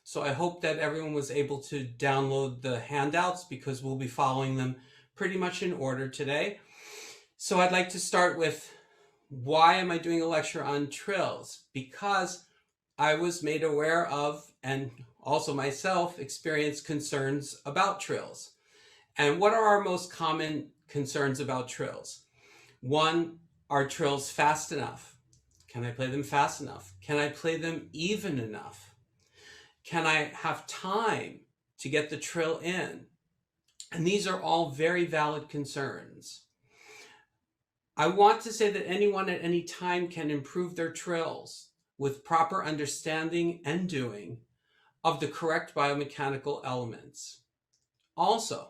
So I hope that everyone was able to download the handouts because we'll be following them pretty much in order today. So I'd like to start with, why am I doing a lecture on trills? Because I was made aware of, and also myself experienced, concerns about trills. And what are our most common concerns about trills? One, are trills fast enough? Can I play them fast enough? Can I play them even enough? Can I have time to get the trill in? And these are all very valid concerns. I want to say that anyone at any time can improve their trills with proper understanding and doing of the correct biomechanical elements. Also,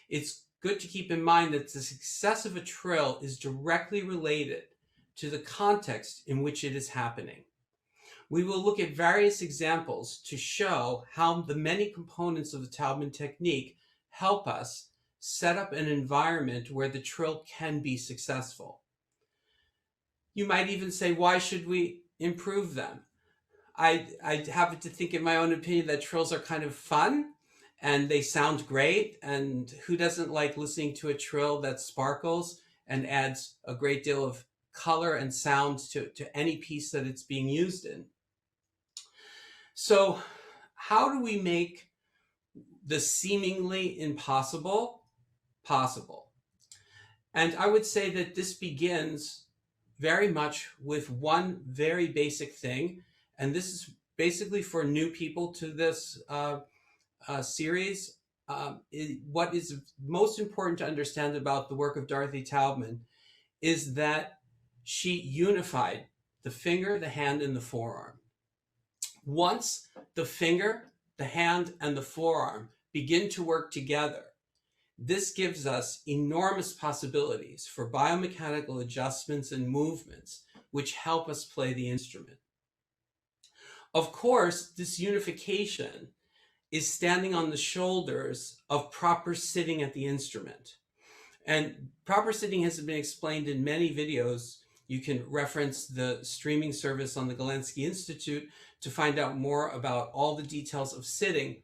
it's good to keep in mind that the success of a trill is directly related to the context in which it is happening. We will look at various examples to show how the many components of the Taubman technique help us set up an environment where the trill can be successful. You might even say, why should we improve them? I happen to think, in my own opinion, that trills are kind of fun and they sound great. And who doesn't like listening to a trill that sparkles and adds a great deal of color and sound to any piece that it's being used in? So how do we make the seemingly impossible possible? And I would say that this begins very much with one very basic thing, and this is basically for new people to this series. What is most important to understand about the work of Dorothy Taubman is that she unified the finger, the hand, and the forearm. Once the finger, the hand, and the forearm begin to work together, this gives us enormous possibilities for biomechanical adjustments and movements which help us play the instrument. Of course, this unification is standing on the shoulders of proper sitting at the instrument. And proper sitting has been explained in many videos. You can reference the streaming service on the Golandsky Institute to find out more about all the details of sitting.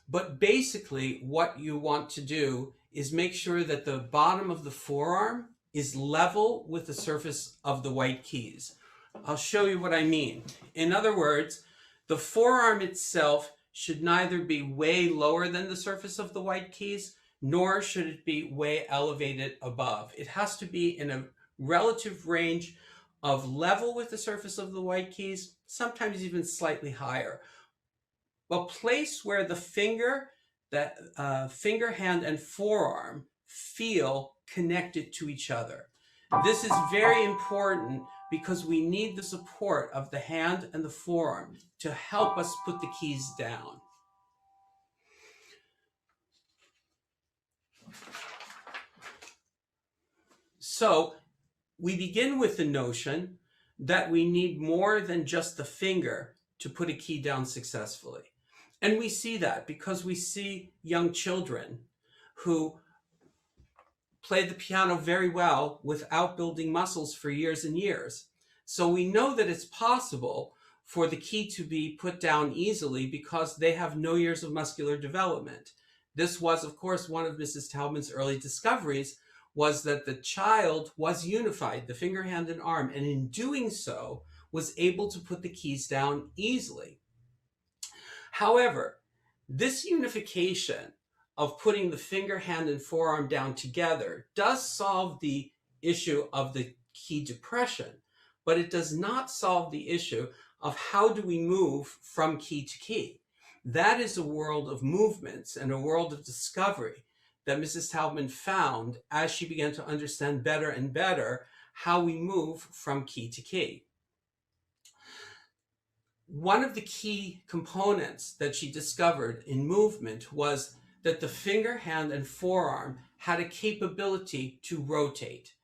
But basically, what you want to do is make sure that the bottom of the forearm is level with the surface of the white keys. I'll show you what I mean. In other words, the forearm itself should neither be way lower than the surface of the white keys, nor should it be way elevated above. It has to be in a relative range of level with the surface of the white keys, sometimes even slightly higher. A place where the finger, finger, hand, and forearm feel connected to each other. This is very important because we need the support of the hand and the forearm to help us put the keys down. So we begin with the notion that we need more than just the finger to put a key down successfully. And we see that because we see young children who play the piano very well without building muscles for years and years. So we know that it's possible for the key to be put down easily because they have no years of muscular development. This was, of course, one of Mrs. Taubman's early discoveries, was that the child was unified, the finger, hand, and arm, and in doing so was able to put the keys down easily. However, this unification of putting the finger, hand, and forearm down together does solve the issue of the key depression, but it does not solve the issue of how do we move from key to key. That is a world of movements and a world of discovery that Mrs. Taubman found as she began to understand better and better how we move from key to key. One of the key components that she discovered in movement was that the finger, hand, and forearm had a capability to rotate.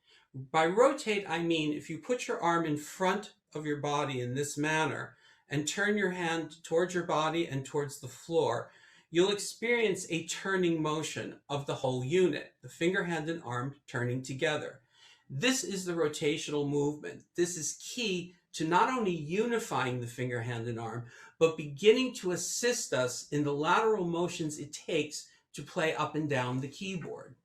By rotate, I mean if you put your arm in front of your body in this manner and turn your hand towards your body and towards the floor, you'll experience a turning motion of the whole unit, the finger, hand, and arm turning together. This is the rotational movement. This is key to not only unifying the finger, hand, and arm, but beginning to assist us in the lateral motions it takes to play up and down the keyboard.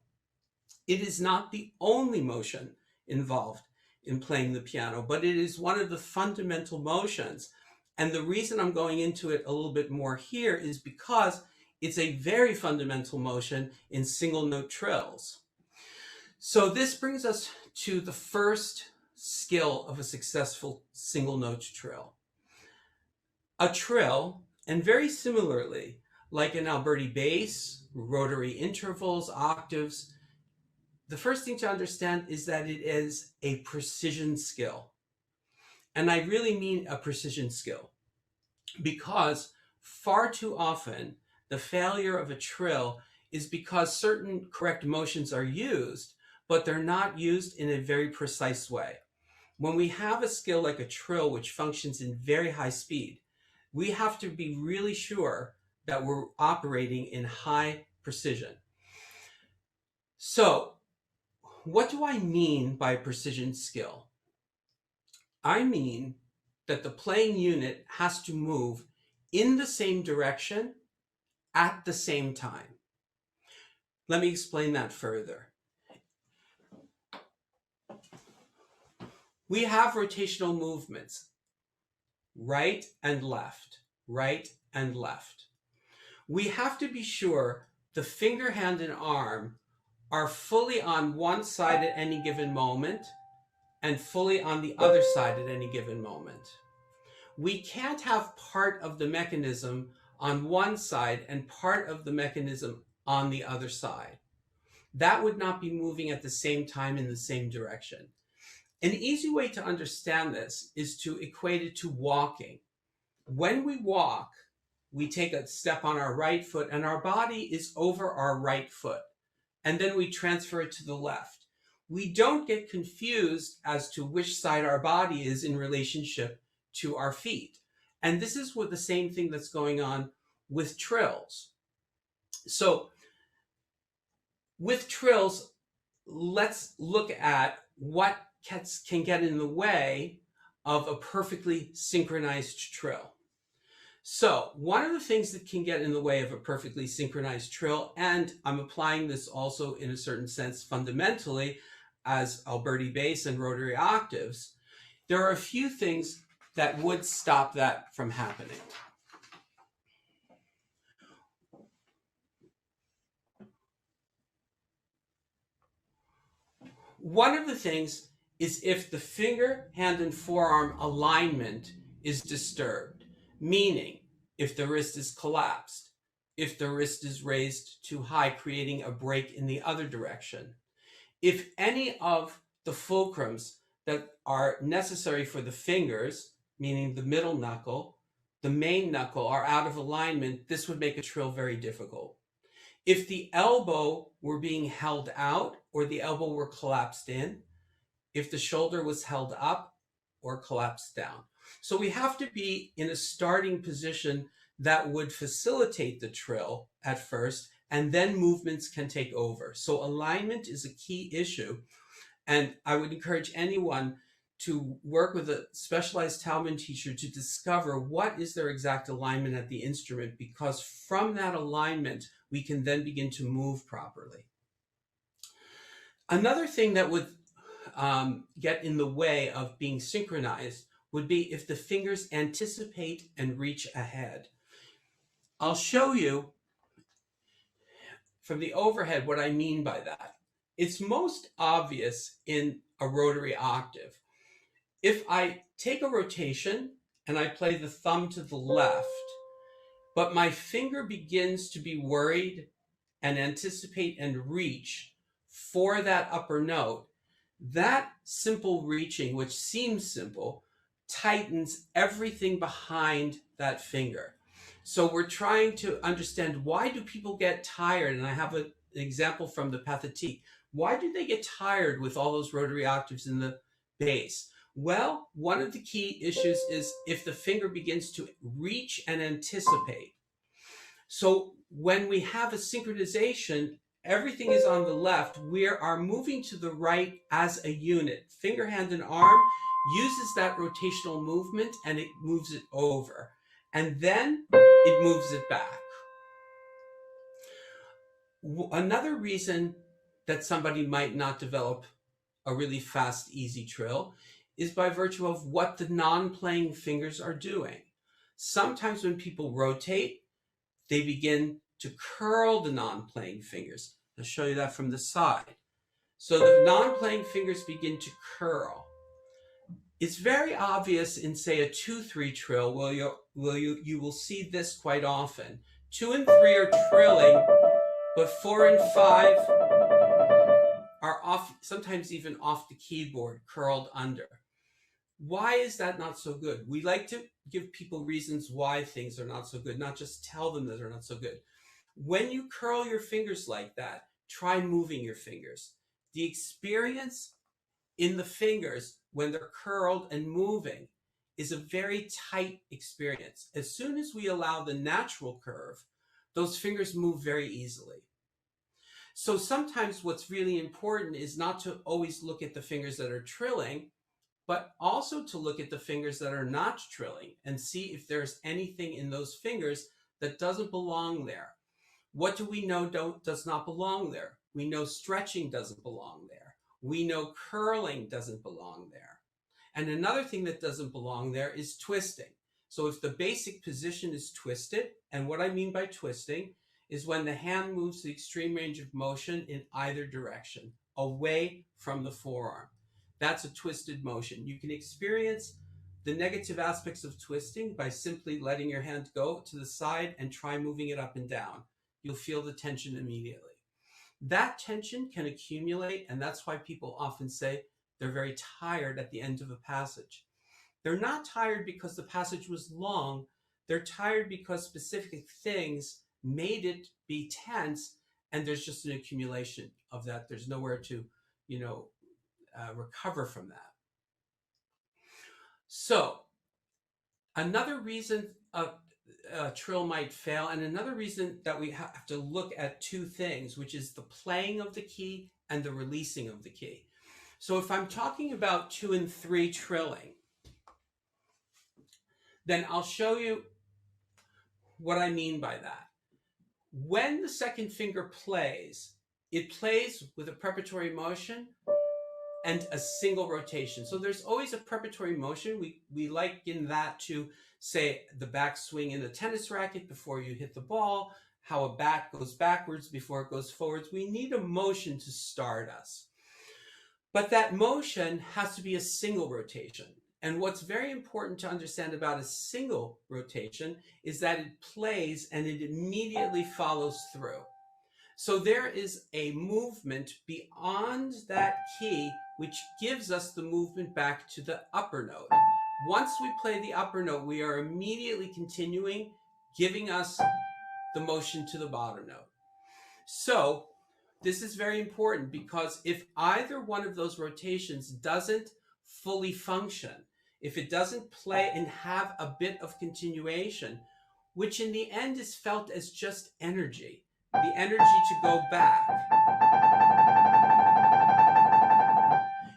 It is not the only motion involved in playing the piano, but it is one of the fundamental motions. And the reason I'm going into it a little bit more here is because it's a very fundamental motion in single note trills. So this brings us to the first skill of a successful single note trill. A trill, and very similarly, like an Alberti bass, rotary intervals, octaves, the first thing to understand is that it is a precision skill. And I really mean a precision skill, because far too often the failure of a trill is because certain correct motions are used, but they're not used in a very precise way. When we have a skill like a trill, which functions in very high speed, we have to be really sure that we're operating in high precision. So, what do I mean by precision skill? I mean that the playing unit has to move in the same direction at the same time. Let me explain that further. We have rotational movements, right and left, right and left. We have to be sure the finger, hand, and arm are fully on one side at any given moment and fully on the other side at any given moment. We can't have part of the mechanism on one side and part of the mechanism on the other side. That would not be moving at the same time in the same direction. An easy way to understand this is to equate it to walking. When we walk, we take a step on our right foot and our body is over our right foot, and then we transfer it to the left. We don't get confused as to which side our body is in relationship to our feet. And this is what the same thing that's going on with trills. So with trills, let's look at what can get in the way of a perfectly synchronized trill. So one of the things that can get in the way of a perfectly synchronized trill, and I'm applying this also in a certain sense fundamentally as Alberti bass and rotary octaves, there are a few things that would stop that from happening. One of the things is if the finger, hand, and forearm alignment is disturbed, meaning if the wrist is collapsed, if the wrist is raised too high, creating a break in the other direction, if any of the fulcrums that are necessary for the fingers, meaning the middle knuckle, the main knuckle, are out of alignment, this would make a trill very difficult. If the elbow were being held out or the elbow were collapsed in, if the shoulder was held up or collapsed down. So we have to be in a starting position that would facilitate the trill at first, and then movements can take over. So alignment is a key issue. And I would encourage anyone to work with a specialized Talman teacher to discover what is their exact alignment at the instrument, because from that alignment, we can then begin to move properly. Another thing that would get in the way of being synchronized would be if the fingers anticipate and reach ahead. I'll show you from the overhead what I mean by that. It's most obvious in a rotary octave. If I take a rotation and I play the thumb to the left, but my finger begins to be worried and anticipate and reach for that upper note, that simple reaching, which seems simple, tightens everything behind that finger. So we're trying to understand, why do people get tired? And I have an example from the Pathétique. Why do they get tired with all those rotary octaves in the bass? Well, one of the key issues is if the finger begins to reach and anticipate. So when we have a synchronization, everything is on the left. We are moving to the right as a unit. Finger, hand, and arm uses that rotational movement and it moves it over. And then it moves it back. Another reason that somebody might not develop a really fast, easy trill is by virtue of what the non-playing fingers are doing. Sometimes when people rotate, they begin to curl the non-playing fingers. I'll show you that from the side. So the non-playing fingers begin to curl. It's very obvious in, say, a 2-3 trill, you will see this quite often. 2 and 3 are trilling, but 4 and 5 are off, sometimes even off the keyboard, curled under. Why is that not so good? We like to give people reasons why things are not so good, not just tell them that they're not so good. When you curl your fingers like that, try moving your fingers. The experience in the fingers when they're curled and moving is a very tight experience. As soon as we allow the natural curve, those fingers move very easily. So sometimes what's really important is not to always look at the fingers that are trilling, but also to look at the fingers that are not trilling and see if there's anything in those fingers that doesn't belong there. What do we know does not belong there? We know stretching doesn't belong there. We know curling doesn't belong there. And another thing that doesn't belong there is twisting. So if the basic position is twisted, and what I mean by twisting is when the hand moves the extreme range of motion in either direction, away from the forearm. That's a twisted motion. You can experience the negative aspects of twisting by simply letting your hand go to the side and try moving it up and down. You'll feel the tension immediately. That tension can accumulate, and that's why people often say they're very tired at the end of a passage. They're not tired because the passage was long. They're tired because specific things made it be tense, and there's just an accumulation of that. There's nowhere to, recover from that. So another reason a trill might fail, and another reason that we have to look at two things, which is the playing of the key and the releasing of the key. So if I'm talking about 2 and 3 trilling, then I'll show you what I mean by that. When the second finger plays, it plays with a preparatory motion and a single rotation. So there's always a preparatory motion. We liken that to, say, the back swing in a tennis racket before you hit the ball, how a bat goes backwards before it goes forwards. We need a motion to start us. But that motion has to be a single rotation. And what's very important to understand about a single rotation is that it plays and it immediately follows through. So there is a movement beyond that key which gives us the movement back to the upper note. Once we play the upper note, we are immediately continuing, giving us the motion to the bottom note. So this is very important because if either one of those rotations doesn't fully function, if it doesn't play and have a bit of continuation, which in the end is felt as just energy, the energy to go back.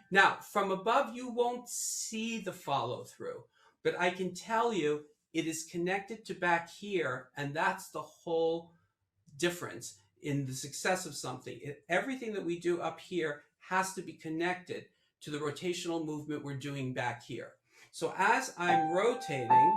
Now, from above, you won't see the follow through, but I can tell you it is connected to back here, and that's the whole difference in the success of something. Everything that we do up here has to be connected to the rotational movement we're doing back here. So as I'm rotating,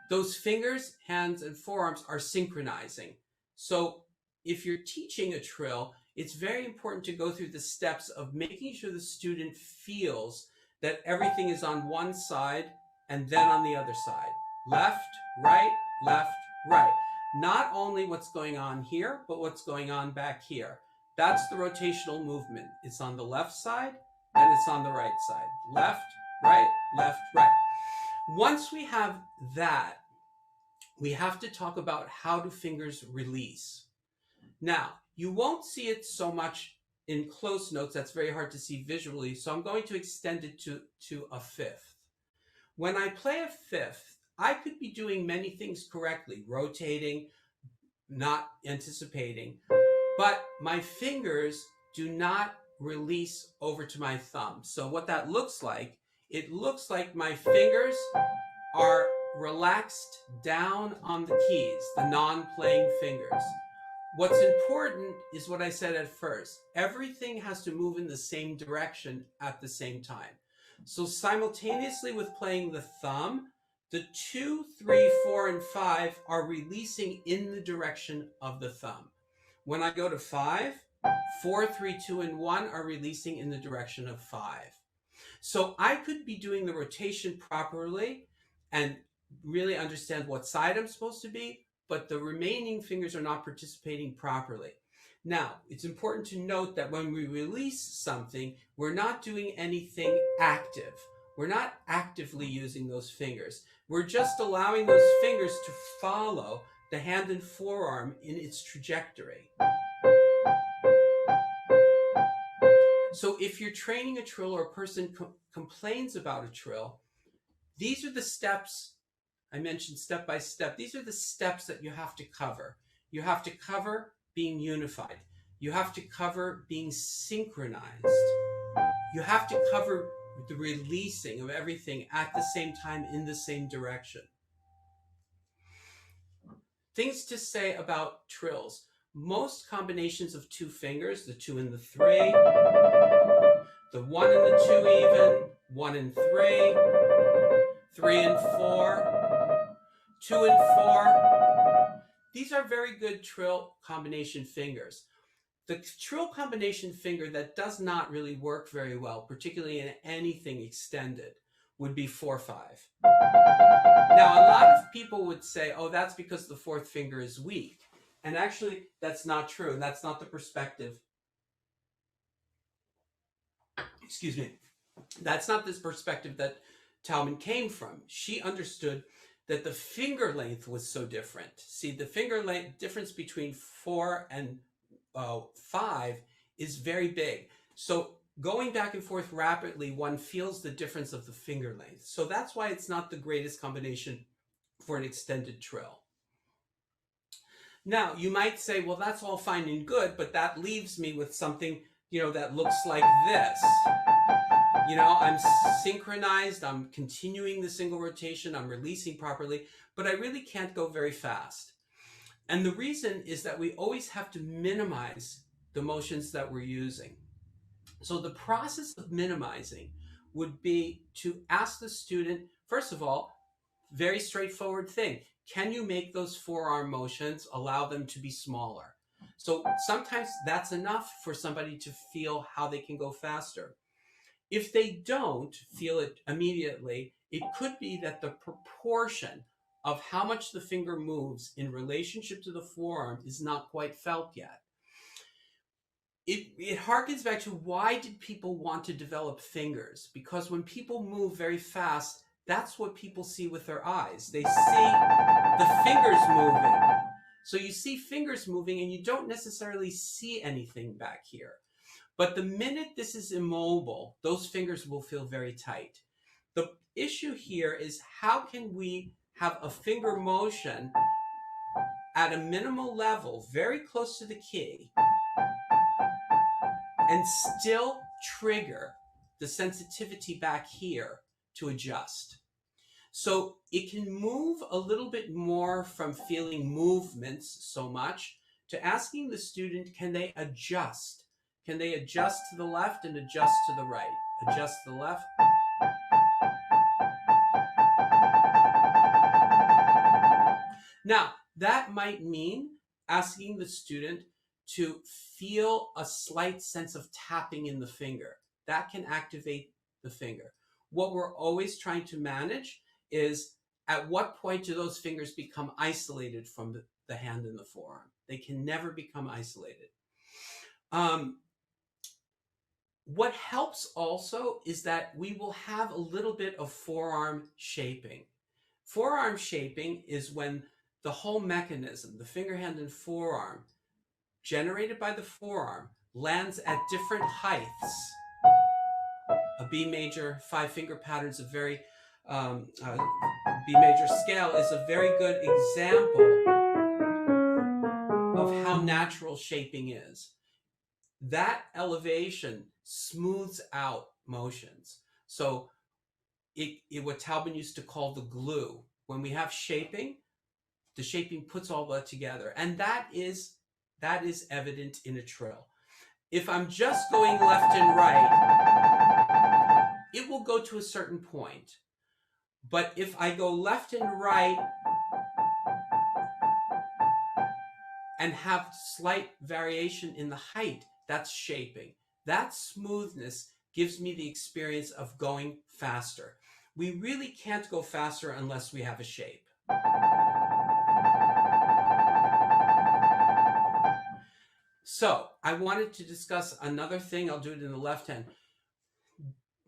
those fingers, hands, and forearms are synchronizing. So if you're teaching a trill, it's very important to go through the steps of making sure the student feels that everything is on one side and then on the other side. Left, right, right. Not only what's going on here, but what's going on back here. That's the rotational movement. It's on the left side and it's on the right side. Left, right, left, right. Once we have that, we have to talk about how do fingers release. Now, you won't see it so much in close notes. That's very hard to see visually. So I'm going to extend it to a fifth. When I play a fifth, I could be doing many things correctly, rotating, not anticipating, but my fingers do not release over to my thumb. So what that looks like, it looks like my fingers are relaxed down on the keys, the non-playing fingers. What's important is what I said at first. Everything has to move in the same direction at the same time. So simultaneously with playing the thumb, the 2, 3, 4, and 5 are releasing in the direction of the thumb. When I go to 5, 4, 3, 2, and 1 are releasing in the direction of 5. So I could be doing the rotation properly and really understand what side I'm supposed to be, but the remaining fingers are not participating properly. Now, it's important to note that when we release something, we're not doing anything active. We're not actively using those fingers. We're just allowing those fingers to follow the hand and forearm in its trajectory. So if you're training a trill or a person complains about a trill, these are the steps I mentioned, step by step. These are the steps that you have to cover. You have to cover being unified. You have to cover being synchronized. You have to cover the releasing of everything at the same time in the same direction. Things to say about trills. Most combinations of 2 fingers, the 2 and the 3, the 1 and the 2 even, 1 and 3, 3 and 4, 2 and 4. These are very good trill combination fingers. The trill combination finger that does not really work very well, particularly in anything extended, would be 4-5. Now, a lot of people would say, oh, that's because the 4th finger is weak. And actually, that's not true. That's not the perspective. Excuse me. That's not this perspective that Talman came from. She understood that the finger length was so different. See, the finger length difference between 4 and 5 is very big. So going back and forth rapidly, one feels the difference of the finger length. So that's why it's not the greatest combination for an extended trill. Now, you might say, well, that's all fine and good, but that leaves me with something, that looks like this. I'm synchronized, I'm continuing the single rotation, I'm releasing properly, but I really can't go very fast. And the reason is that we always have to minimize the motions that we're using. So the process of minimizing would be to ask the student, first of all, very straightforward thing. Can you make those forearm motions, allow them to be smaller? So sometimes that's enough for somebody to feel how they can go faster. If they don't feel it immediately, it could be that the proportion of how much the finger moves in relationship to the forearm is not quite felt yet. It harkens back to, why did people want to develop fingers? Because when people move very fast, that's what people see with their eyes. They see the fingers moving. So you see fingers moving and you don't necessarily see anything back here. But the minute this is immobile, those fingers will feel very tight. The issue here is, how can we have a finger motion at a minimal level, very close to the key, and still trigger the sensitivity back here to adjust. So it can move a little bit more from feeling movements so much to asking the student, can they adjust? Can they adjust to the left and adjust to the right? Adjust to the left. Now, that might mean asking the student to feel a slight sense of tapping in the finger. That can activate the finger. What we're always trying to manage is, at what point do those fingers become isolated from the hand and the forearm? They can never become isolated. What helps also is that we will have a little bit of forearm shaping. Forearm shaping is when the whole mechanism, the finger, hand, and forearm, generated by the forearm, lands at different heights. A B major 5-finger pattern is a very, B major scale is a very good example of how natural shaping is. that elevation smooths out motions. So what Taubman used to call the glue. When we have shaping, the shaping puts all that together. And that is evident in a trill. If I'm just going left and right, it will go to a certain point. But if I go left and right and have slight variation in the height, that's shaping. That smoothness gives me the experience of going faster. We really can't go faster unless we have a shape. So I wanted to discuss another thing. I'll do it in the left hand.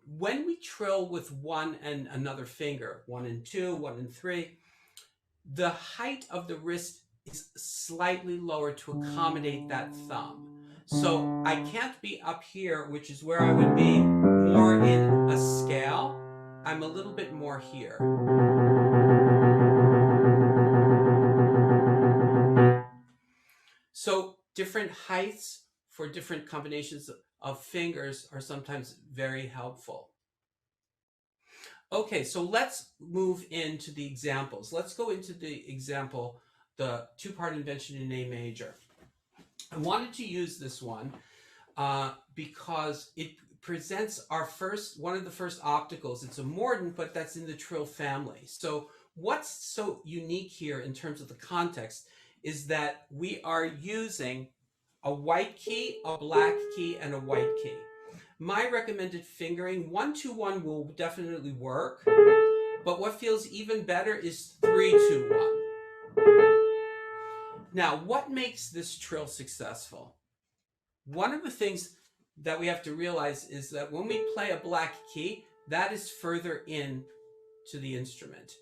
When we trill with one and another finger, 1 and 2, 1 and 3, the height of the wrist is slightly lower to accommodate that thumb. So I can't be up here, which is where I would be more in a scale. I'm a little bit more here. So different heights for different combinations of fingers are sometimes very helpful. Okay, so let's move into the examples. Let's go into the example, the two-part invention in A major. I wanted to use this one because it presents one of the first opticals. It's a morton, but that's in the trill family. So what's so unique here in terms of the context is that we are using a white key, a black key, and a white key. My recommended fingering, 1-2-1 will definitely work, but what feels even better is 3-2-1. Now, what makes this trill successful? One of the things that we have to realize is that when we play a black key, that is further in to the instrument.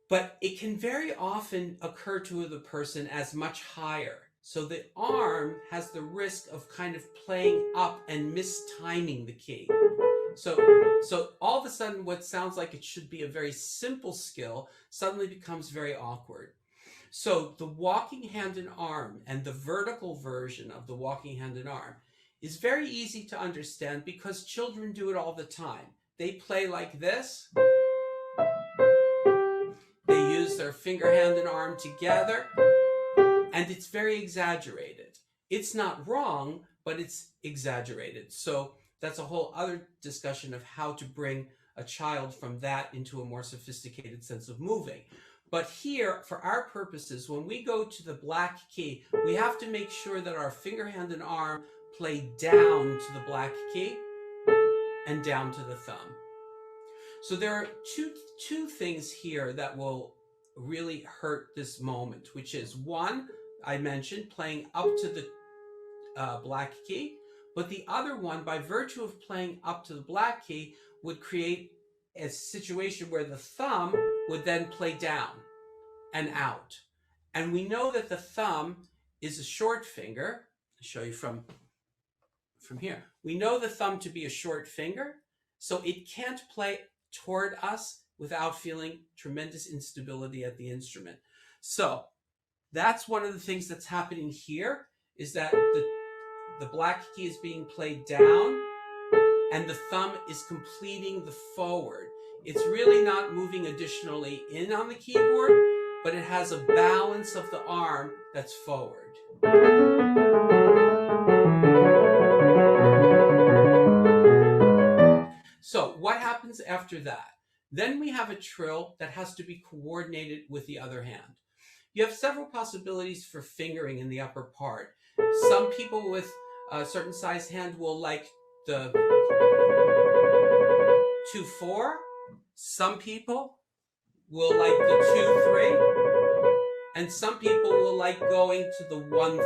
But it can very often occur to the person as much higher. So the arm has the risk of kind of playing up and mistiming the key. So all of a sudden, what sounds like it should be a very simple skill suddenly becomes very awkward. So the walking hand and arm and the vertical version of the walking hand and arm is very easy to understand because children do it all the time. They play like this. They use their finger, hand, and arm together, and it's very exaggerated. It's not wrong, but it's exaggerated. So that's a whole other discussion of how to bring a child from that into a more sophisticated sense of moving. But here, for our purposes, when we go to the black key, we have to make sure that our finger, hand, and arm play down to the black key and down to the thumb. So there are two things here that will really hurt this moment, which is one, I mentioned, playing up to the black key, but the other one, by virtue of playing up to the black key, would create a situation where the thumb would then play down and out. And we know that the thumb is a short finger. I'll show you from here. We know the thumb to be a short finger, so it can't play toward us without feeling tremendous instability at the instrument. So that's one of the things that's happening here, is that the black key is being played down and the thumb is completing the forward. It's really not moving additionally in on the keyboard, but it has a balance of the arm that's forward. So what happens after that? Then we have a trill that has to be coordinated with the other hand. You have several possibilities for fingering in the upper part. Some people with a certain sized hand will like the 2-4. Some people will like the 2-3. And some people will like going to the 1-3.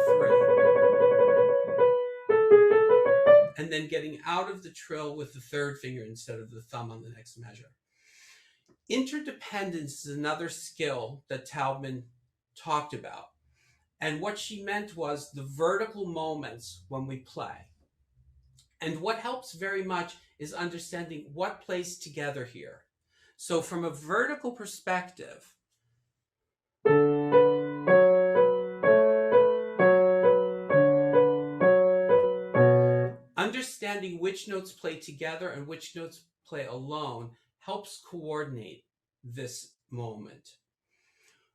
And then getting out of the trill with the third finger instead of the thumb on the next measure. Interdependence is another skill that Taubman talked about. And what she meant was the vertical moments when we play. And what helps very much is understanding what plays together here. So from a vertical perspective, Understanding which notes play together and which notes play alone helps coordinate this moment.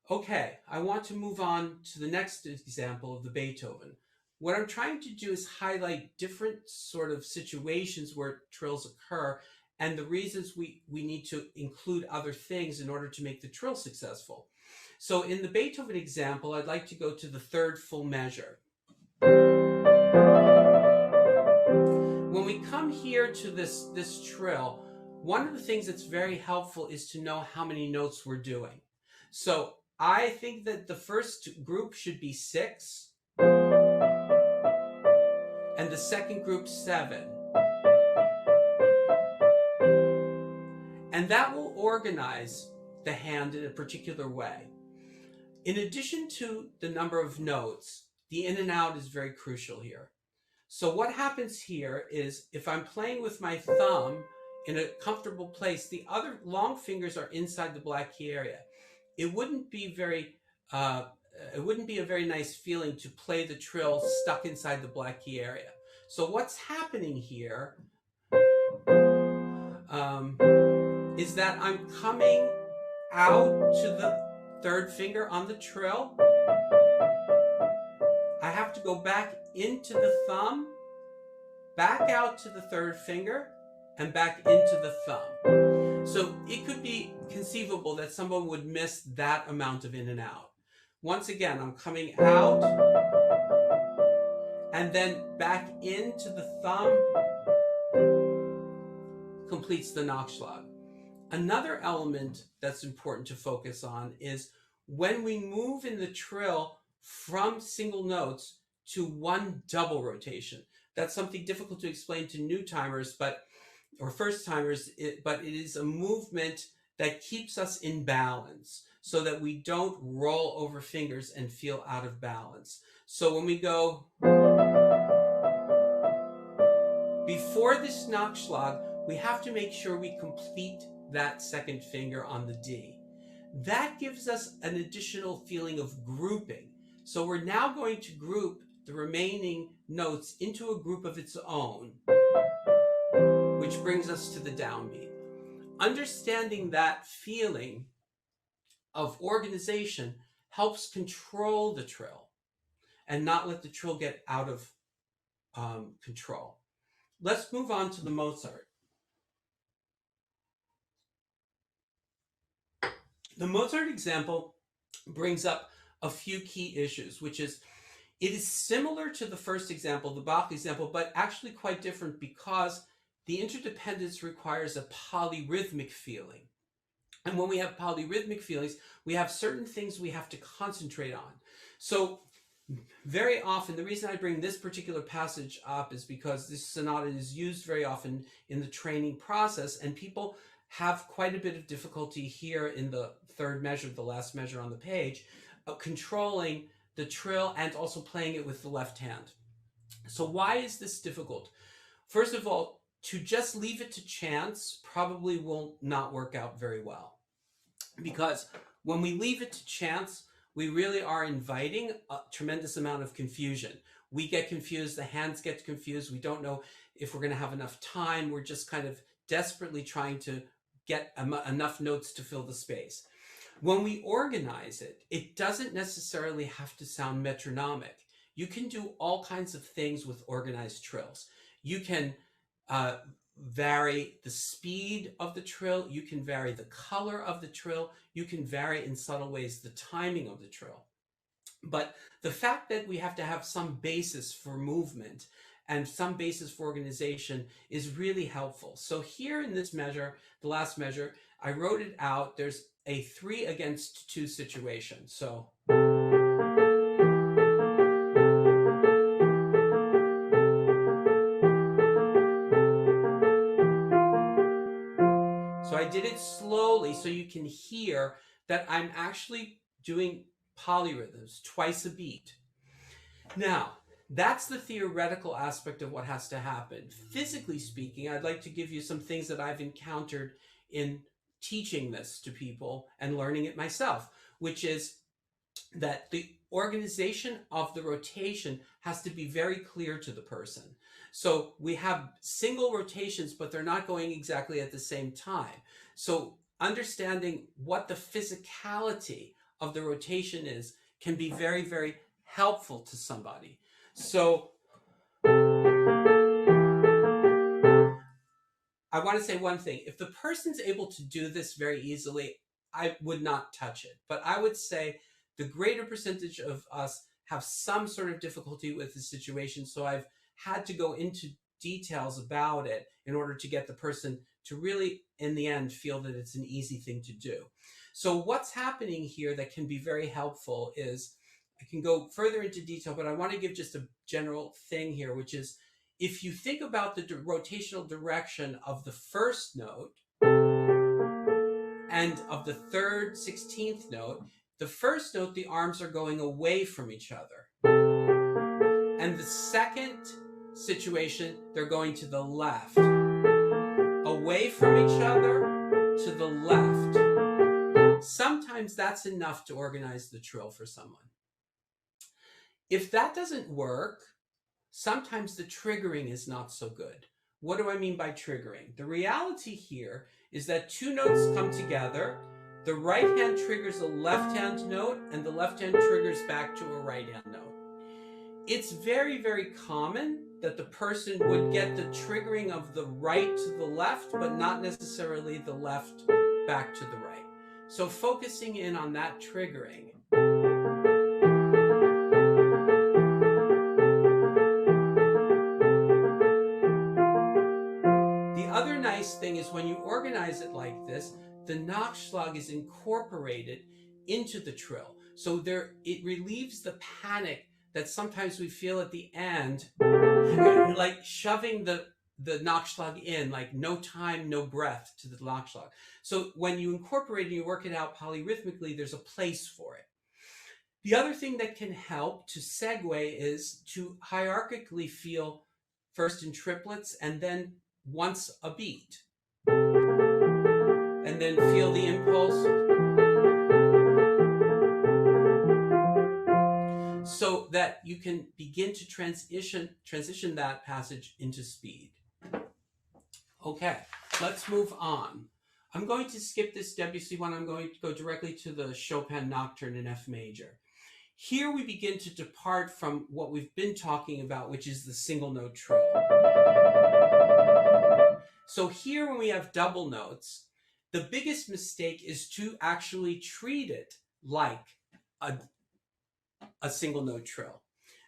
Okay, I want to move on to the next example of the Beethoven. What I'm trying to do is highlight different sort of situations where trills occur and the reasons we need to include other things in order to make the trill successful. So in the Beethoven example, I'd like to go to the third full measure. When we come here to this trill, one of the things that's very helpful is to know how many notes we're doing. So I think that the first group should be 6, and the second group 7. And that will organize the hand in a particular way. In addition to the number of notes, the in and out is very crucial here. So what happens here is if I'm playing with my thumb in a comfortable place, the other long fingers are inside the black key area. It wouldn't be a very nice feeling to play the trill stuck inside the black key area. So what's happening here is that I'm coming out to the third finger on the trill. I have to go back into the thumb, back out to the third finger, and back into the thumb. So it could be conceivable that someone would miss that amount of in and out. Once again, I'm coming out and then back into the thumb, completes the Nachschlag. Another element that's important to focus on is when we move in the trill from single notes to one double rotation. That's something difficult to explain to new timers, or first timers, but it is a movement that keeps us in balance so that we don't roll over fingers and feel out of balance. So when we go before this Nachschlag, we have to make sure we complete that second finger on the D. That gives us an additional feeling of grouping. So we're now going to group the remaining notes into a group of its own, which brings us to the downbeat. Understanding that feeling of organization helps control the trill and not let the trill get out of control. Let's move on to the Mozart. The Mozart example brings up a few key issues, which is it is similar to the first example, the Bach example, but actually quite different because the interdependence requires a polyrhythmic feeling. And when we have polyrhythmic feelings, we have certain things we have to concentrate on. So very often, the reason I bring this particular passage up is because this sonata is used very often in the training process, and people have quite a bit of difficulty here in the third measure, the last measure on the page, controlling the trill and also playing it with the left hand. So why is this difficult? First of all, to just leave it to chance probably will not work out very well. Because when we leave it to chance, we really are inviting a tremendous amount of confusion. We get confused, the hands get confused, we don't know if we're going to have enough time, we're just kind of desperately trying to get enough notes to fill the space. When we organize it, it doesn't necessarily have to sound metronomic. You can do all kinds of things with organized trills. You can vary the speed of the trill, you can vary the color of the trill, you can vary in subtle ways the timing of the trill. But the fact that we have to have some basis for movement and some basis for organization is really helpful. So here in this measure, the last measure, I wrote it out. There's a 3-against-2 situation. So I did it slowly so you can hear that I'm actually doing polyrhythms, twice a beat. Now, that's the theoretical aspect of what has to happen. Physically speaking, I'd like to give you some things that I've encountered in teaching this to people and learning it myself, which is that the organization of the rotation has to be very clear to the person. So we have single rotations, but they're not going exactly at the same time. So understanding what the physicality of the rotation is can be very, very helpful to somebody. So I want to say one thing. If the person's able to do this very easily, I would not touch it. But I would say the greater percentage of us have some sort of difficulty with the situation. So I've had to go into details about it in order to get the person to really, in the end, feel that it's an easy thing to do. So what's happening here that can be very helpful is, I can go further into detail, but I want to give just a general thing here, which is, if you think about the rotational direction of the first note and of the third 16th note, the first note, the arms are going away from each other. And the second situation, they're going to the left. Away from each other, to the left. Sometimes that's enough to organize the trill for someone. If that doesn't work, sometimes the triggering is not so good. What do I mean by triggering? The reality here is that two notes come together. The right hand triggers a left hand note, and the left hand triggers back to a right hand note. It's very, very common that the person would get the triggering of the right to the left, but not necessarily the left back to the right. So focusing in on that triggering. The other nice thing is when you organize it like this, the Nachschlag is incorporated into the trill. So it relieves the panic that sometimes we feel at the end, like shoving the Nachschlag in, like no time, no breath to the Nachschlag. So when you incorporate and you work it out polyrhythmically, there's a place for it. The other thing that can help to segue is to hierarchically feel first in triplets and then once a beat. And then feel the impulse. So that you can begin to transition that passage into speed. Okay, let's move on. I'm going to skip this Debussy one. I'm going to go directly to the Chopin Nocturne in F major. Here we begin to depart from what we've been talking about, which is the single note trill. So here when we have double notes, the biggest mistake is to actually treat it like a single note trill.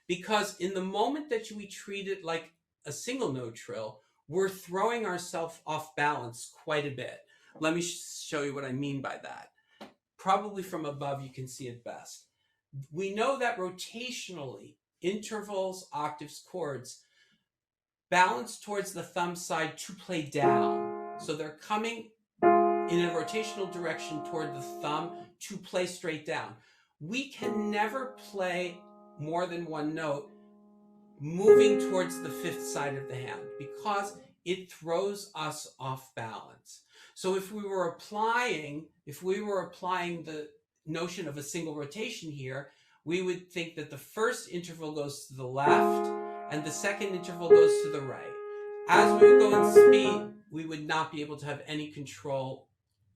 Because in the moment that we treat it like a single note trill, we're throwing ourselves off balance quite a bit. Let me show you what I mean by that. Probably from above you can see it best. We know that rotationally, intervals, octaves, chords balance towards the thumb side to play down. So they're coming in a rotational direction toward the thumb to play straight down. We can never play more than one note moving towards the fifth side of the hand because it throws us off balance. So if we were applying the notion of a single rotation here, we would think that the first interval goes to the left and the second interval goes to the right. As we would go in speed, we would not be able to have any control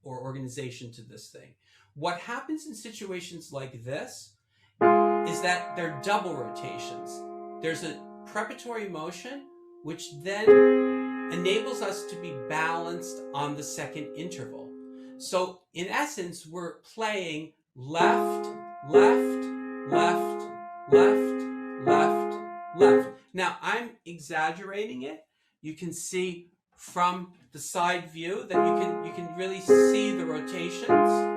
or organization to this thing. What happens in situations like this is that they're double rotations. There's a preparatory motion, which then enables us to be balanced on the second interval. So in essence, we're playing left, left, left, left, left, left. Now I'm exaggerating it. You can see from the side view that you can really see the rotations.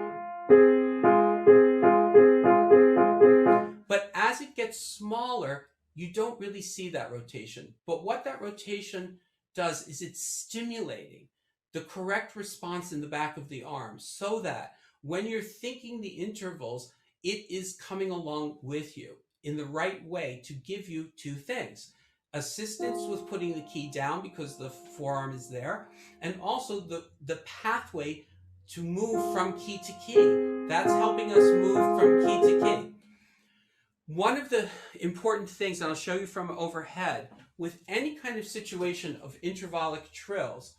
But as it gets smaller, you don't really see that rotation. But what that rotation does is it's stimulating the correct response in the back of the arm so that when you're thinking the intervals, it is coming along with you in the right way to give you two things. Assistance with putting the key down because the forearm is there, and also the pathway to move from key to key. That's helping us move from key to key. One of the important things, and I'll show you from overhead, with any kind of situation of intervallic trills,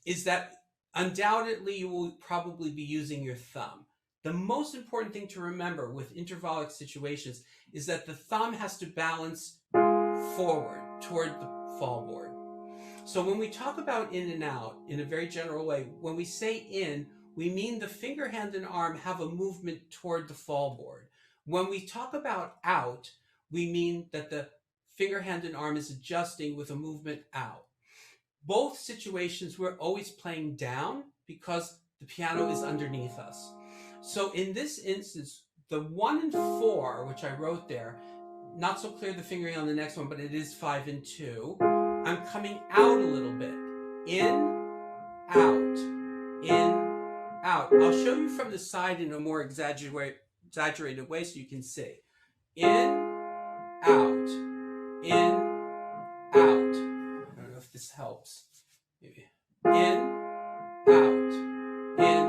is that undoubtedly you will probably be using your thumb. The most important thing to remember with intervallic situations is that the thumb has to balance forward toward the fall board. So when we talk about in and out in a very general way, when we say in, we mean the finger, hand, and arm have a movement toward the fall board. When we talk about out, we mean that the finger, hand, and arm is adjusting with a movement out. Both situations we're always playing down because the piano is underneath us. So in this instance, the 1 and 4, which I wrote there, not so clear the fingering on the next one, but it is 5 and 2. I'm coming out a little bit. In, out, in, out. I'll show you from the side in a more exaggerated way so you can see. In, out, in, out. I don't know if this helps. Maybe. In, out, in,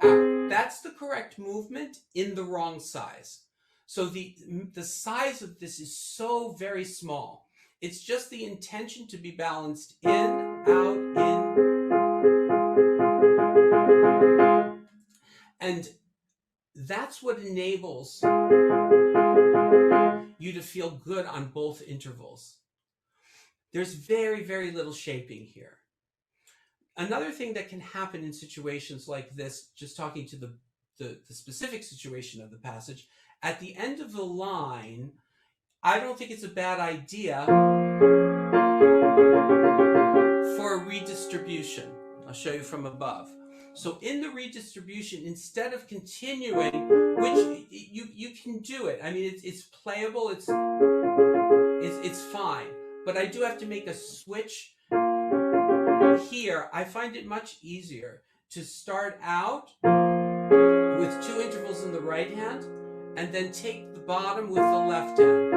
out. That's the correct movement in the wrong size. So the size of this is so very small. It's just the intention to be balanced in, out, in. And that's what enables you to feel good on both intervals. There's very, very little shaping here. Another thing that can happen in situations like this, just talking to the specific situation of the passage, at the end of the line, I don't think it's a bad idea for a redistribution. I'll show you from above. So in the redistribution, instead of continuing, which you can do it. I mean, it's playable. It's fine. But I do have to make a switch here. I find it much easier to start out with 2 intervals in the right hand and then take the bottom with the left hand.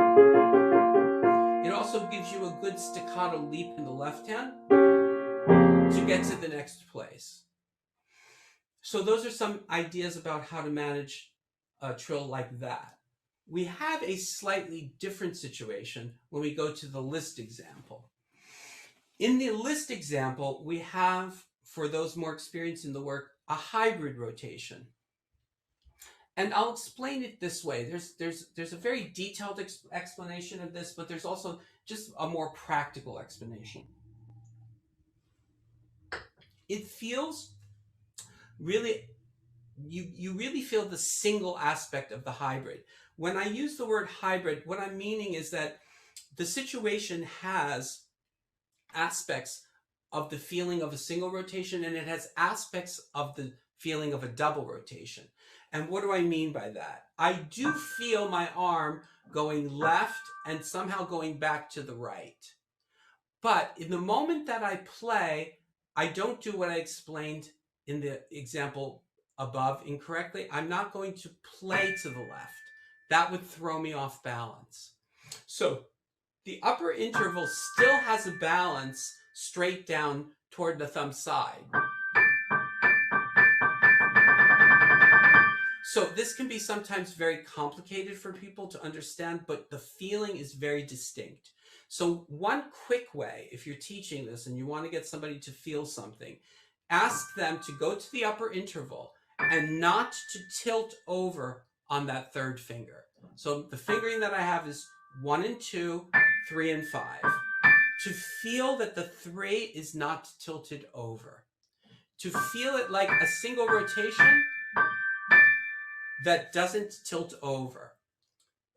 It also gives you a good staccato leap in the left hand to get to the next place. So those are some ideas about how to manage a trill like that. We have a slightly different situation when we go to the list example. In the list example, we have, for those more experienced in the work, a hybrid rotation. And I'll explain it this way. There's a very detailed explanation of this, but there's also just a more practical explanation. It feels really, you really feel the single aspect of the hybrid. When I use the word hybrid, what I'm meaning is that the situation has aspects of the feeling of a single rotation, and it has aspects of the feeling of a double rotation. And what do I mean by that? I do feel my arm going left and somehow going back to the right. But in the moment that I play, I don't do what I explained in the example above incorrectly. I'm not going to play to the left. That would throw me off balance. So the upper interval still has a balance straight down toward the thumb side. So this can be sometimes very complicated for people to understand, but the feeling is very distinct. So one quick way, if you're teaching this and you want to get somebody to feel something, ask them to go to the upper interval and not to tilt over on that third finger. So the fingering that I have is 1 and 2, 3 and 5. To feel that the 3 is not tilted over. To feel it like a single rotation that doesn't tilt over.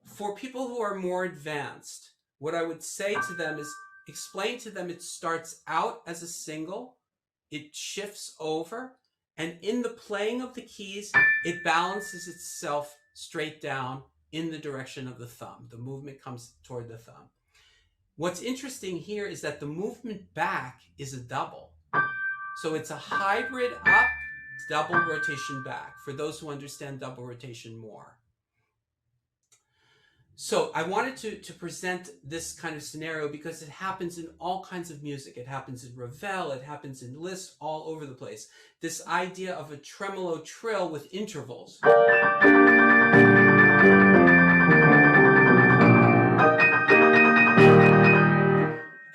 For people who are more advanced, what I would say to them is explain to them it starts out as a single, it shifts over, and in the playing of the keys, it balances itself straight down in the direction of the thumb. The movement comes toward the thumb. What's interesting here is that the movement back is a double. So it's a hybrid up, double rotation back, for those who understand double rotation more. So I wanted to present this kind of scenario because it happens in all kinds of music. It happens in Ravel, it happens in Liszt, all over the place. This idea of a tremolo trill with intervals.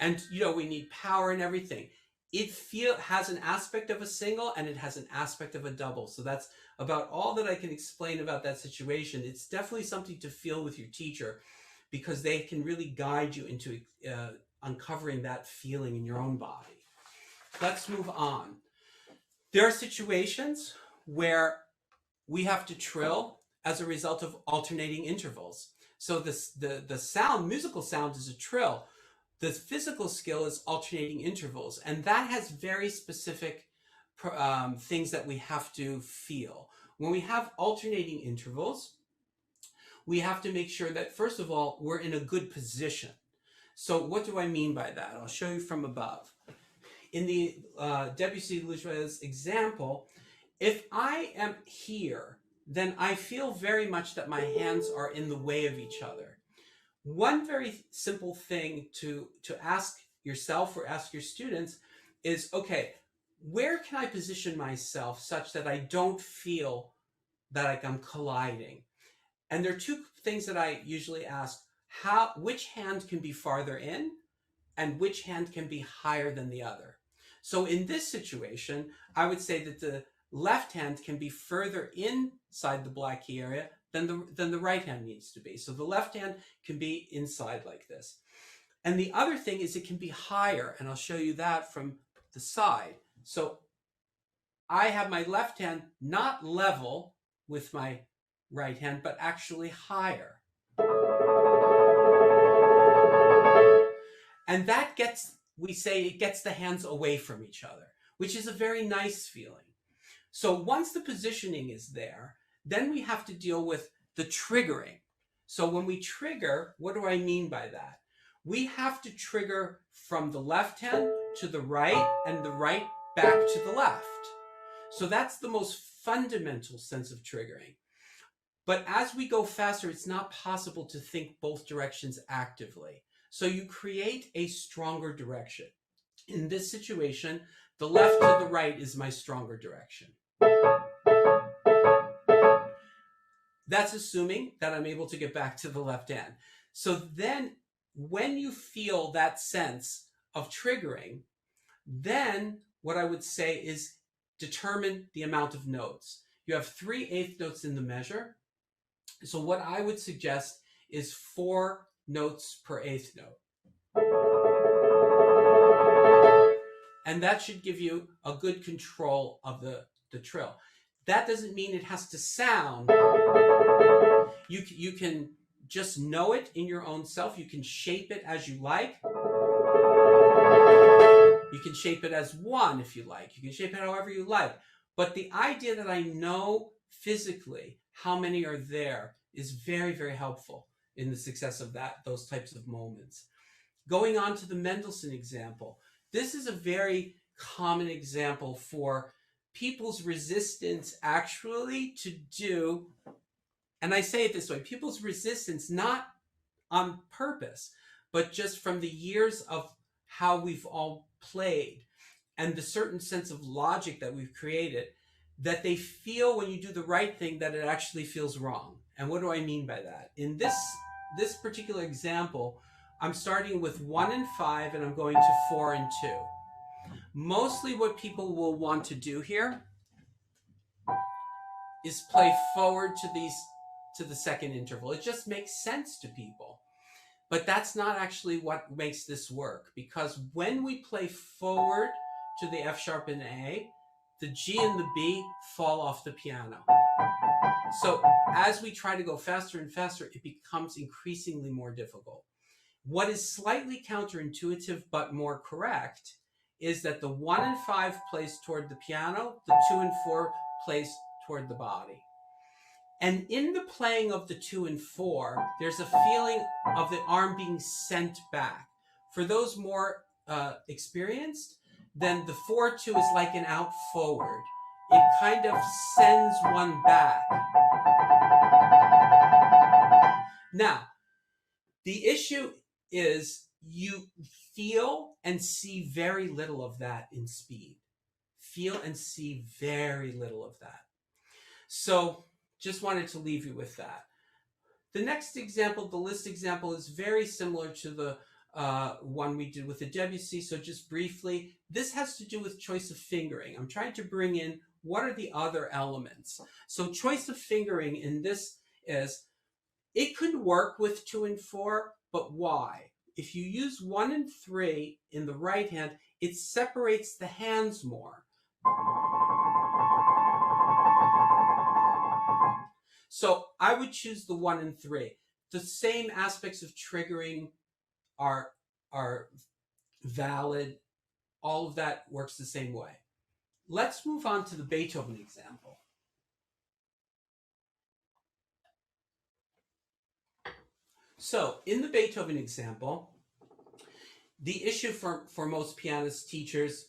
And, you know, we need power and everything. It has an aspect of a single and it has an aspect of a double. So that's about all that I can explain about that situation. It's definitely something to feel with your teacher, because they can really guide you into uncovering that feeling in your own body. Let's move on. There are situations where we have to trill as a result of alternating intervals. So the sound, musical sound, is a trill. The physical skill is alternating intervals, and that has very specific things that we have to feel. When we have alternating intervals, we have to make sure that, first of all, we're in a good position. So what do I mean by that? I'll show you from above. In the Debussy example, if I am here, then I feel very much that my hands are in the way of each other. One very simple thing to ask yourself or ask your students is, okay, where can I position myself such that I don't feel that I'm colliding? And there are two things that I usually ask. Which hand can be farther in and which hand can be higher than the other? So in this situation, I would say that the left hand can be further inside the black key area than the right hand needs to be. So the left hand can be inside like this. And the other thing is it can be higher, and I'll show you that from the side. So I have my left hand not level with my right hand, but actually higher. And that we say it gets the hands away from each other, which is a very nice feeling. So once the positioning is there, then we have to deal with the triggering. So when we trigger, what do I mean by that? We have to trigger from the left hand to the right and the right back to the left. So that's the most fundamental sense of triggering. But as we go faster, it's not possible to think both directions actively. So you create a stronger direction. In this situation, the left to the right is my stronger direction. That's assuming that I'm able to get back to the left hand. So then when you feel that sense of triggering, then what I would say is determine the amount of notes. You have 3/8 notes in the measure. So what I would suggest is 4 notes per eighth note. And that should give you a good control of the trill. That doesn't mean it has to sound. You can just know it in your own self. You can shape it as you like. You can shape it as 1 if you like. You can shape it however you like. But the idea that I know physically how many are there is very, very helpful in the success of those types of moments. Going on to the Mendelssohn example. This is a very common example for people's resistance actually to do, and I say it this way, people's resistance not on purpose, but just from the years of how we've all played and the certain sense of logic that we've created, that they feel when you do the right thing that it actually feels wrong. And what do I mean by that? In this particular example, I'm starting with 1 and 5 and I'm going to 4 and 2. Mostly what people will want to do here is play forward to the second interval. It just makes sense to people. But that's not actually what makes this work, because when we play forward to the F sharp and A, the G and the B fall off the piano. So as we try to go faster and faster, it becomes increasingly more difficult. What is slightly counterintuitive but more correct is that the 1 and 5 plays toward the piano, the 2 and 4 plays toward the body. And in the playing of the 2 and 4, there's a feeling of the arm being sent back. For those more experienced, then the 4-2 is like an out forward. It kind of sends one back. Now, the issue is you feel and see very little of that in speed. Feel and see very little of that. So just wanted to leave you with that. The next example, the Liszt example, is very similar to the one we did with the Debussy. So just briefly, this has to do with choice of fingering. I'm trying to bring in what are the other elements. So choice of fingering in this is, it could work with 2 and 4, but why? If you use 1 and 3 in the right hand, it separates the hands more. So I would choose the 1 and 3. The same aspects of triggering are valid. All of that works the same way. Let's move on to the Beethoven example. So in the Beethoven example, the issue for most pianist teachers,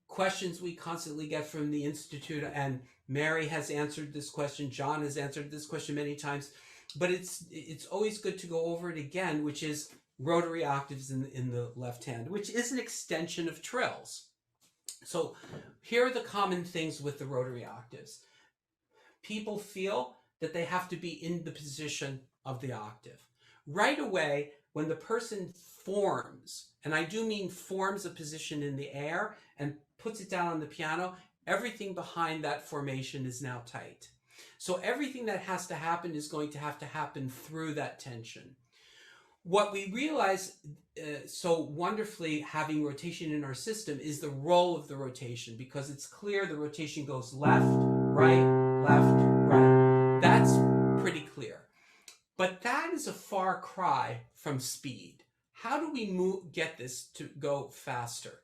questions we constantly get from the Institute, and Mary has answered this question, John has answered this question many times, but it's always good to go over it again, which is rotary octaves in the left hand, which is an extension of trills. So here are the common things with the rotary octaves. People feel that they have to be in the position of the octave. Right away, when the person forms, and I do mean forms a position in the air and puts it down on the piano, everything behind that formation is now tight. So everything that has to happen is going to happen through that tension. What we realize so wonderfully, having rotation in our system, is the role of the rotation, because it's clear the rotation goes left, right, right. That's pretty clear. But that is a far cry from speed. How do we get this to go faster?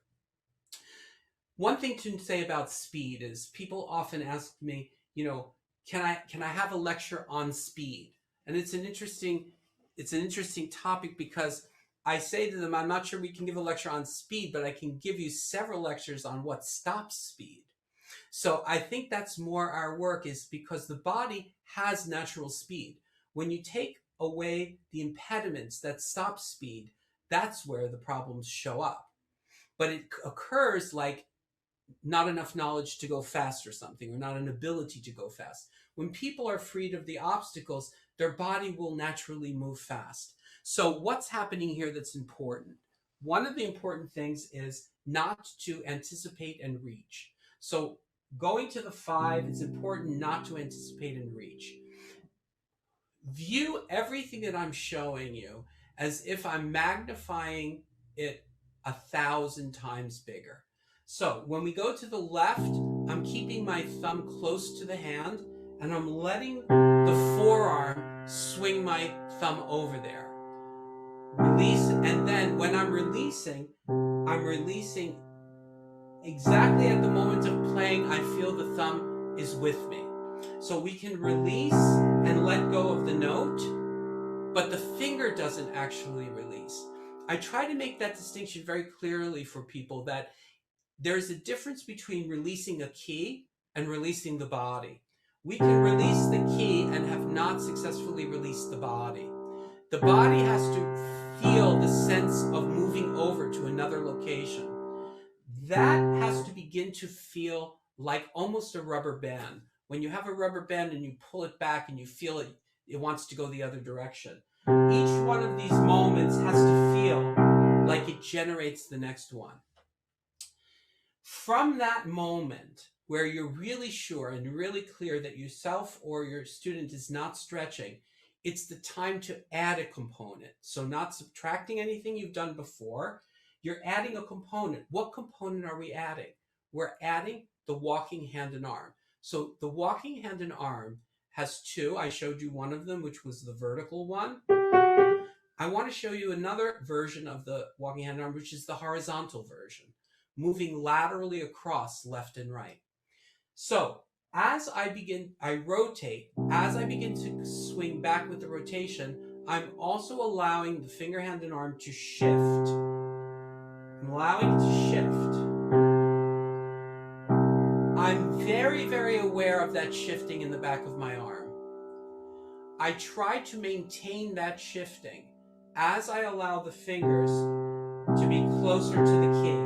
One thing to say about speed is, people often ask me, can I have a lecture on speed? And it's an interesting topic, because I say to them, I'm not sure we can give a lecture on speed, but I can give you several lectures on what stops speed. So I think that's more our work, is because the body has natural speed. When you take away the impediments that stop speed, that's where the problems show up. But it occurs like not enough knowledge to go fast or something, or not an ability to go fast. When people are freed of the obstacles, their body will naturally move fast. So what's happening here that's important? One of the important things is not to anticipate and reach. So going to the 5, it's important not to anticipate and reach. View everything that I'm showing you as if I'm magnifying it 1,000 times bigger. So when we go to the left, I'm keeping my thumb close to the hand, and I'm letting the forearm swing my thumb over there. Release, and then when I'm releasing exactly at the moment of playing. I feel the thumb is with me. So we can release and let go of the note, but the finger doesn't actually release. I try to make that distinction very clearly for people, that there's a difference between releasing a key and releasing the body. We can release the key and have not successfully released the body. The body has to feel the sense of moving over to another location. That has to begin to feel like almost a rubber band. When you have a rubber band and you pull it back and you feel it wants to go the other direction. Each one of these moments has to feel like it generates the next one. From that moment where you're really sure and really clear that yourself or your student is not stretching, it's the time to add a component. So not subtracting anything you've done before, you're adding a component. What component are we adding? We're adding the walking hand and arm. So the walking hand and arm has 2. I showed you one of them, which was the vertical one. I want to show you another version of the walking hand and arm, which is the horizontal version, moving laterally across left and right. So as I rotate, as I begin to swing back with the rotation, I'm also allowing the finger, hand, and arm to shift. I'm allowing it to shift. I'm very, very aware of that shifting in the back of my arm. I try to maintain that shifting as I allow the fingers to be closer to the key.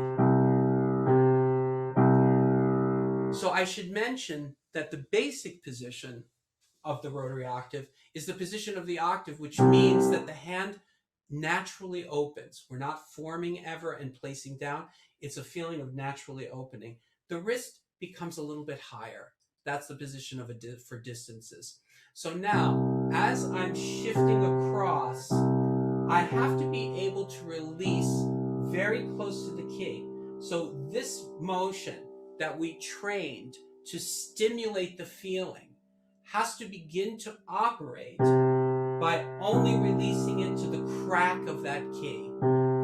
So I should mention that the basic position of the rotary octave is the position of the octave, which means that the hand naturally opens. We're not forming ever and placing down. It's a feeling of naturally opening. The wrist becomes a little bit higher. That's the position of for distances. So now, as I'm shifting across, I have to be able to release very close to the key. So this motion that we trained to stimulate the feeling has to begin to operate by only releasing into the crack of that key.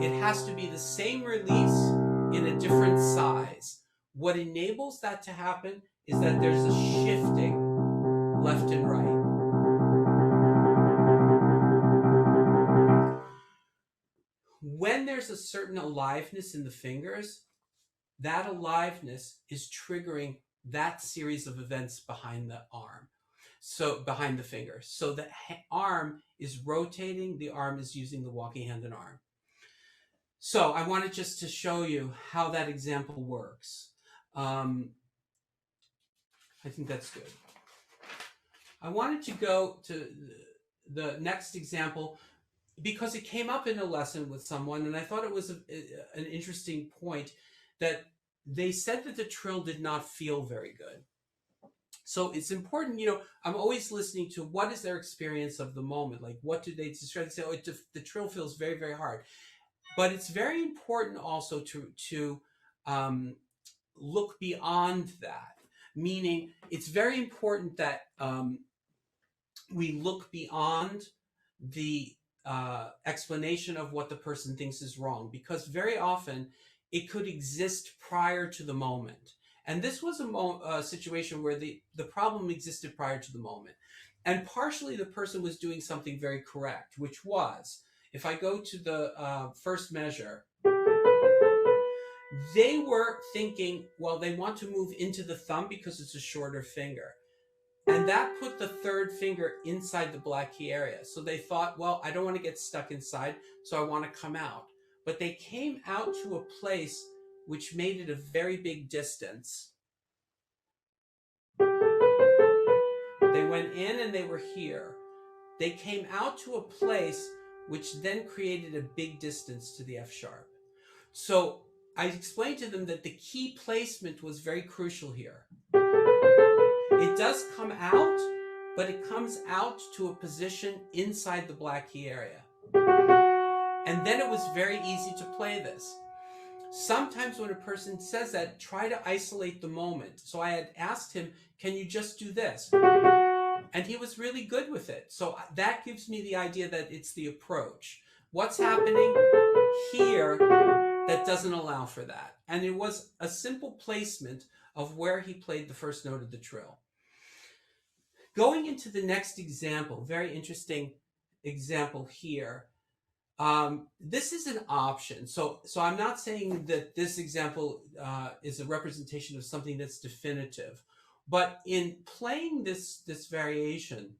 It has to be the same release in a different size. What enables that to happen is that there's a shifting left and right. When there's a certain aliveness in the fingers, that aliveness is triggering that series of events behind the arm. So behind the finger. So the arm is rotating, the arm is using the walking hand and arm. So I wanted just to show you how that example works. I think that's good. I wanted to go to the next example because it came up in a lesson with someone, and I thought it was an interesting point that they said that the trill did not feel very good. So it's important, I'm always listening to what is their experience of the moment. Like, what do they describe? They say, oh, the trill feels very, very hard. But it's very important also to look beyond that. Meaning, it's very important that we look beyond the explanation of what the person thinks is wrong, because very often it could exist prior to the moment. And this was a situation where the problem existed prior to the moment. And partially the person was doing something very correct, which was, if I go to the first measure, they were thinking, well, they want to move into the thumb because it's a shorter finger. And that put the third finger inside the black key area. So they thought, well, I don't want to get stuck inside, so I want to come out. But they came out to a place which made it a very big distance. They went in and they were here. They came out to a place which then created a big distance to the F sharp. So I explained to them that the key placement was very crucial here. It does come out, but it comes out to a position inside the black key area. And then it was very easy to play this. Sometimes when a person says that, try to isolate the moment. So I had asked him, can you just do this? And he was really good with it. So that gives me the idea that it's the approach. What's happening here that doesn't allow for that? And it was a simple placement of where he played the first note of the trill. Going into the next example, very interesting example here. This is an option. So I'm not saying that this example is a representation of something that's definitive. But in playing this variation,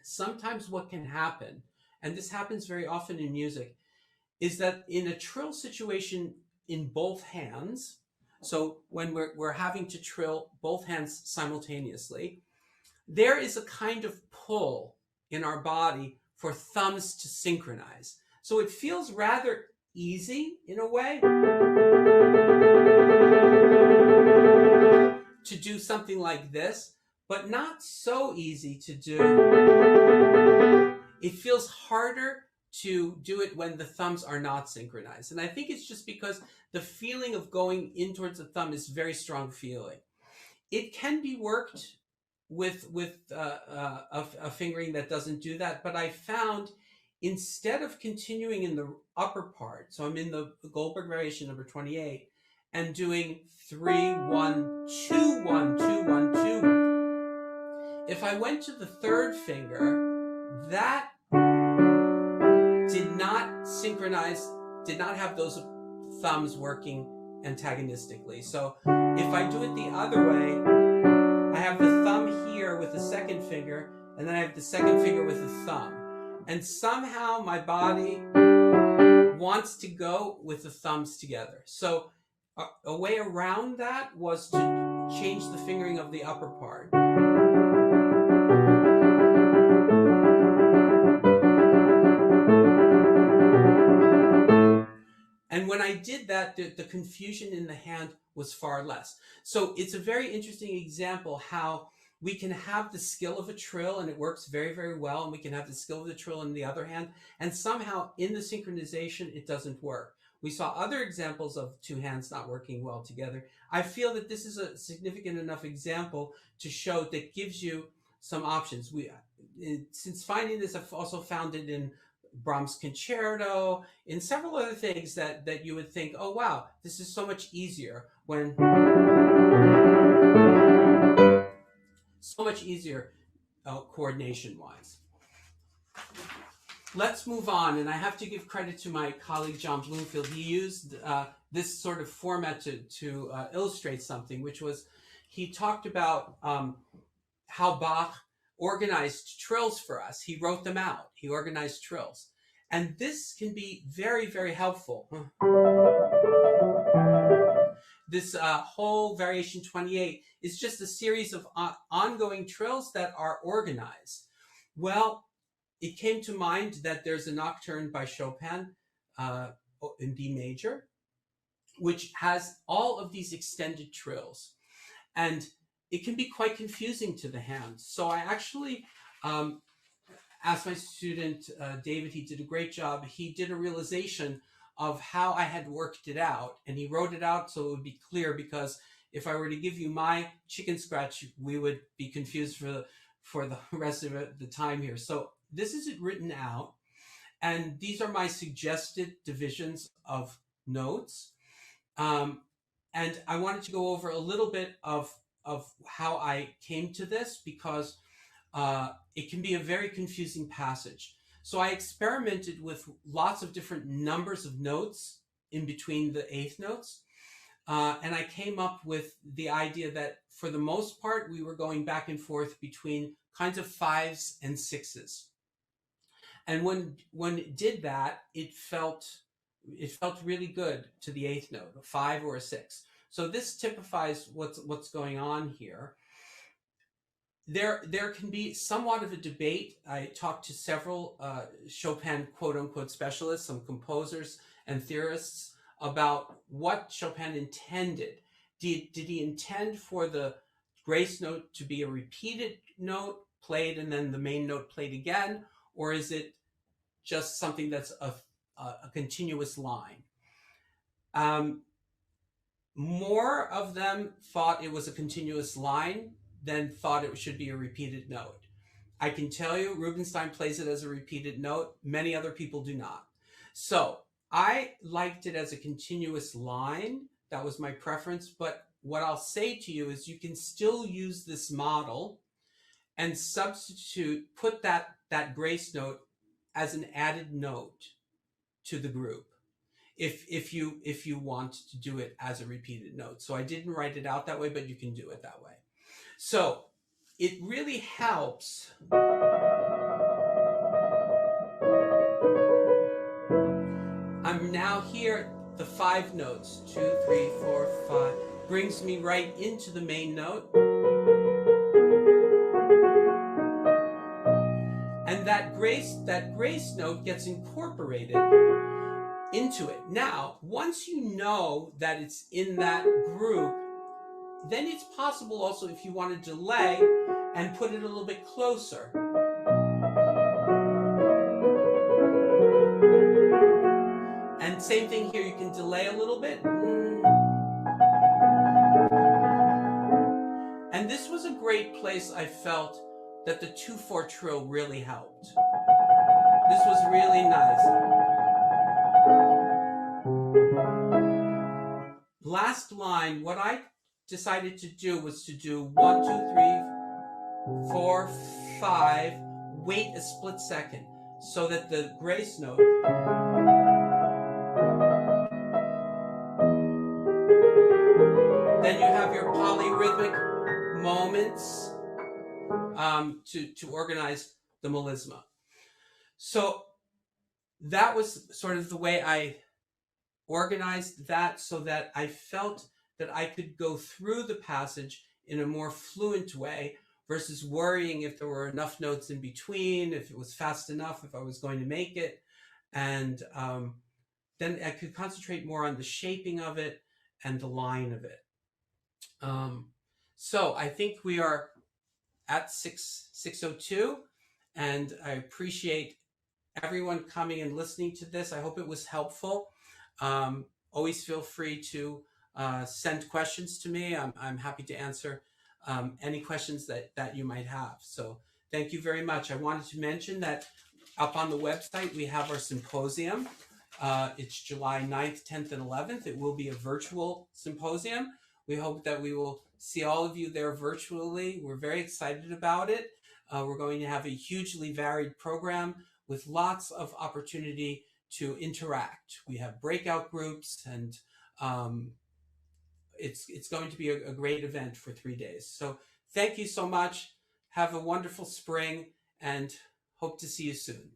sometimes what can happen, and this happens very often in music, is that in a trill situation in both hands, so when we're having to trill both hands simultaneously, there is a kind of pull in our body for thumbs to synchronize. So it feels rather easy in a way to do something like this, but not so easy to do. It feels harder to do it when the thumbs are not synchronized. And I think it's just because the feeling of going in towards the thumb is very strong feeling. It can be worked with a fingering that doesn't do that, but I found instead of continuing in the upper part, so I'm in the Goldberg variation number 28, and doing 3, 1, 2, 1, 2, 1, 2. If I went to the third finger, that did not synchronize, did not have those thumbs working antagonistically. So if I do it the other way, I have the thumb here with the second finger, and then I have the second finger with the thumb. And somehow my body wants to go with the thumbs together. So a way around that was to change the fingering of the upper part. when I did that, the confusion in the hand was far less. So it's a very interesting example how we can have the skill of a trill and it works very, very well, and we can have the skill of the trill in the other hand, and somehow in the synchronization it doesn't work. We saw other examples of two hands not working well together. I feel that this is a significant enough example to show that gives you some options. Since finding this, I've also found it in Brahms' concerto, in several other things that you would think, oh wow, this is so much easier when coordination wise. Let's move on, and I have to give credit to my colleague John Bloomfield. He used this sort of format to illustrate something, which was he talked about how Bach organized trills for us. He wrote them out. He organized trills. And this can be very, very helpful. This whole variation 28 is just a series of ongoing trills that are organized. Well, it came to mind that there's a nocturne by Chopin in D major, which has all of these extended trills. And it can be quite confusing to the hand. So I actually asked my student, David, he did a great job. He did a realization of how I had worked it out, and he wrote it out so it would be clear, because if I were to give you my chicken scratch, we would be confused for the rest of the time here. So this is it written out, and these are my suggested divisions of notes. And I wanted to go over a little bit of how I came to this, because it can be a very confusing passage. So I experimented with lots of different numbers of notes in between the eighth notes. And I came up with the idea that for the most part, we were going back and forth between kinds of fives and sixes. And when it did that, it felt really good to the eighth note, a 5 or a 6. So this typifies what's going on here. There can be somewhat of a debate. I talked to several Chopin quote-unquote specialists, some composers and theorists, about what Chopin intended. Did he intend for the grace note to be a repeated note played and then the main note played again, or is it just something that's a continuous line? More of them thought it was a continuous line than thought it should be a repeated note. I can tell you Rubinstein plays it as a repeated note. Many other people do not. So I liked it as a continuous line. That was my preference. But what I'll say to you is you can still use this model and substitute, put that grace note as an added note to the group if you want to do it as a repeated note. So I didn't write it out that way, but you can do it that way. So it really helps. I'm now here, the 5 notes, 2, 3, 4, 5, brings me right into the main note. And that grace note gets incorporated into it. Now, once you know that it's in that group, then it's possible also, if you want to delay and put it a little bit closer. And same thing here, you can delay a little bit. And this was a great place, I felt, that the 2/4 trill really helped. This was really nice. Last line, what I decided to do was to do 1, 2, 3, 4, 5, wait a split second so that the grace note then you have your polyrhythmic moments to organize the melisma. So that was sort of the way I organized that, so that I felt that I could go through the passage in a more fluent way versus worrying if there were enough notes in between, if it was fast enough, if I was going to make it. And then I could concentrate more on the shaping of it and the line of it. So I think we are at 6:02, and I appreciate everyone coming and listening to this. I hope it was helpful. Always feel free to send questions to me. I'm happy to answer any questions that you might have. So thank you very much. I wanted to mention that up on the website, we have our symposium. It's July 9th, 10th, and 11th. It will be a virtual symposium. We hope that we will see all of you there virtually. We're very excited about it. We're going to have a hugely varied program with lots of opportunity to interact. We have breakout groups, and it's going to be a great event for 3 days. So thank you so much. Have a wonderful spring, and hope to see you soon.